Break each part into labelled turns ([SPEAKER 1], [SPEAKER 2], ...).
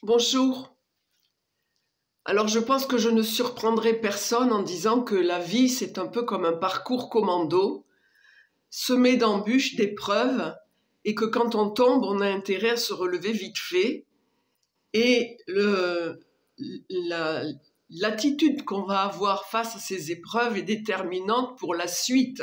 [SPEAKER 1] Bonjour. Alors je pense que je ne surprendrai personne en disant que la vie c'est un peu comme un parcours commando, semé d'embûches, d'épreuves, et que quand on tombe, on a intérêt à se relever vite fait. Et l'attitude qu'on va avoir face à ces épreuves est déterminante pour la suite.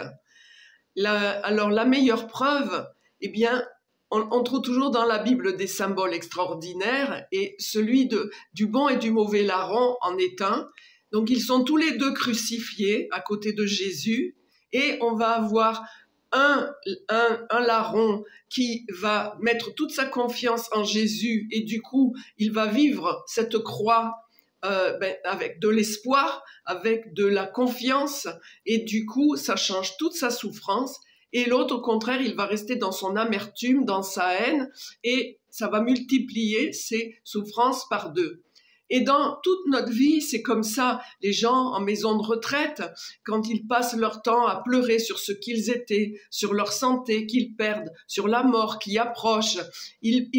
[SPEAKER 1] Alors la meilleure preuve, eh bien, on trouve toujours dans la Bible des symboles extraordinaires, et celui du bon et du mauvais larron en est un. Donc ils sont tous les deux crucifiés à côté de Jésus, et on va avoir un larron qui va mettre toute sa confiance en Jésus, et du coup il va vivre cette croix avec de l'espoir, avec de la confiance, et du coup ça change toute sa souffrance. Et l'autre, au contraire, il va rester dans son amertume, dans sa haine, et ça va multiplier ses souffrances par deux. Et dans toute notre vie, c'est comme ça. Les gens en maison de retraite, quand ils passent leur temps à pleurer sur ce qu'ils étaient, sur leur santé qu'ils perdent, sur la mort qui approche, ils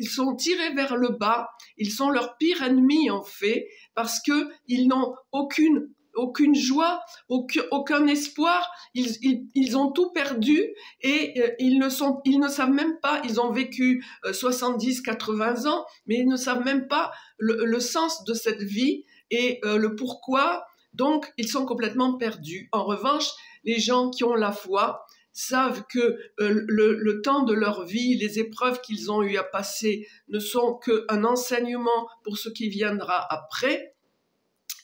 [SPEAKER 1] sont tirés vers le bas. Ils sont leur pire ennemi, en fait, parce qu'ils n'ont aucune joie, aucun espoir, ils ont tout perdu, et ils ne savent même pas, ils ont vécu 70, 80 ans, mais ils ne savent même pas le sens de cette vie et le pourquoi, donc ils sont complètement perdus. En revanche, les gens qui ont la foi savent que le temps de leur vie, les épreuves qu'ils ont eu à passer ne sont qu'un enseignement pour ce qui viendra après.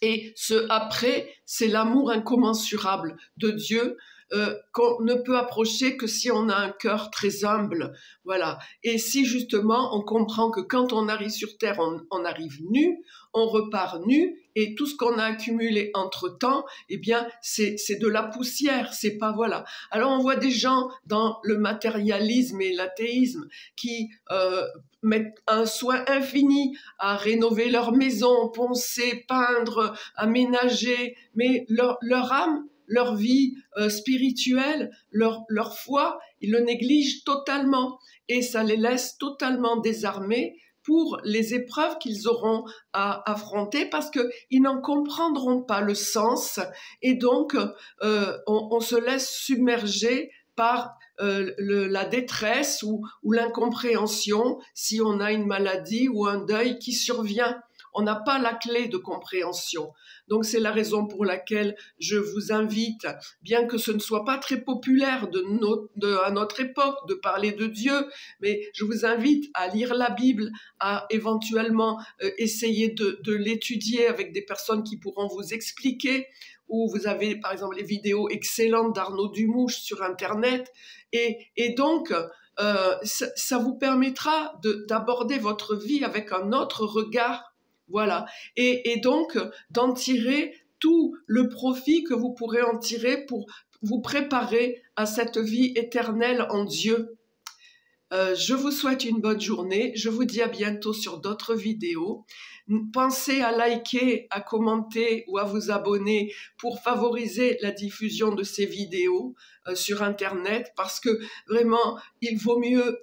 [SPEAKER 1] Et ce après, c'est l'amour incommensurable de Dieu qu'on ne peut approcher que si on a un cœur très humble. Voilà. Et si justement on comprend que quand on arrive sur terre, on arrive nu, on repart nu, et tout ce qu'on a accumulé entre-temps, eh bien, c'est de la poussière, c'est pas, voilà. Alors on voit des gens dans le matérialisme et l'athéisme qui mettent un soin infini à rénover leur maison, poncer, peindre, aménager, mais leur âme, leur vie spirituelle, leur foi, ils le négligent totalement, et ça les laisse totalement désarmés pour les épreuves qu'ils auront à affronter, parce qu'ils n'en comprendront pas le sens, et donc on se laisse submerger par la détresse ou l'incompréhension si on a une maladie ou un deuil qui survient. On n'a pas la clé de compréhension. Donc c'est la raison pour laquelle je vous invite, bien que ce ne soit pas très populaire à notre époque de parler de Dieu, mais je vous invite à lire la Bible, à éventuellement essayer de l'étudier avec des personnes qui pourront vous expliquer, ou vous avez par exemple les vidéos excellentes d'Arnaud Dumouche sur Internet, et donc ça vous permettra d'aborder votre vie avec un autre regard. Voilà, et donc d'en tirer tout le profit que vous pourrez en tirer pour vous préparer à cette vie éternelle en Dieu. Je vous souhaite une bonne journée, je vous dis à bientôt sur d'autres vidéos. Pensez à liker, à commenter ou à vous abonner pour favoriser la diffusion de ces vidéos sur Internet, parce que vraiment, il vaut mieux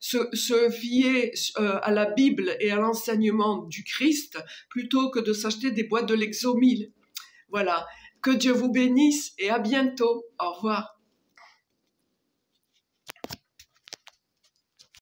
[SPEAKER 1] se fier à la Bible et à l'enseignement du Christ plutôt que de s'acheter des boîtes de Lexomil. Voilà, que Dieu vous bénisse et à bientôt. Au revoir.